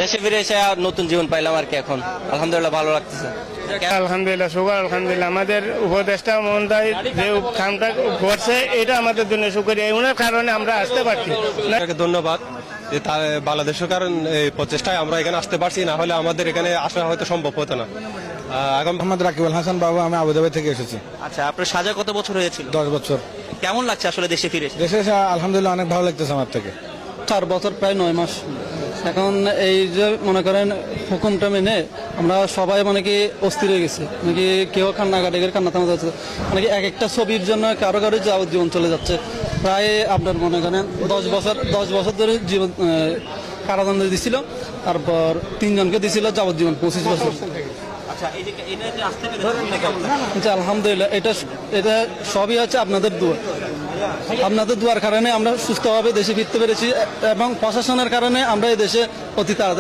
দেশে ফিরে এসে আর নতুন জীবন পাইলাম আর কি। এখন আলহামদুলিল্লাহ ভালো লাগতেছে। আলহামদুলিল্লাহ, শুকর আলহামদুলিল্লাহ। আমাদের উপদেষ্টা মহোদয় যে কামটা করছে এটা আমাদের জন্য শুকরিয়া। ওনার কারণে আমরা আসতে পারছি। তাকে ধন্যবাদ যে তার বাংলাদেশ সরকার এই প্রচেষ্টায় আমরা এখানে আসতে পারছি, না হলে আমাদের এখানে আসা হয়তো সম্ভব হতো না। এখন মোহাম্মদ রাকিবুল হাসান বাবু, আমি আবুধাবি থেকে এসেছি। আচ্ছা, আপনার সাজা কত বছর হয়েছিল? 10 বছর। কেমন লাগছে আসলে দেশে ফিরে এসে? দেশে এসে আলহামদুলিল্লাহ অনেক ভালো লাগতেছে আমার থেকে। 4 বছর, প্রায় 9 মাস। এখন এই যে মনে করেন হুকুমটা মেনে আমরা সবাই মানে কি অস্থির হয়ে গেছি, মানে কি কেউ কান্নাকাটি কান্না থামা যাচ্ছে, মানে কি এক একটা ছবির জন্য কারো কারো যাবজ্জীবন চলে যাচ্ছে। প্রায় আপনার মনে করেন 10 বছর ধরে জীবন কারাদণ্ড দিছিল, তারপর 3 জনকে দিছিল যাবজ্জীবন 25 বছর। আচ্ছা, এই যে এটা যে আসতে পেরেছেন কেমন লাগছে? আচ্ছা, আলহামদুলিল্লাহ, এটা সবই হচ্ছে আপনাদের দোয়া। আপনাদের দোয়ার কারণে আমরা সুস্থভাবে দেশে ফিরতে পেরেছি এবং প্রশাসনের কারণে আমরা এই দেশে অতি তাড়াতাড়ি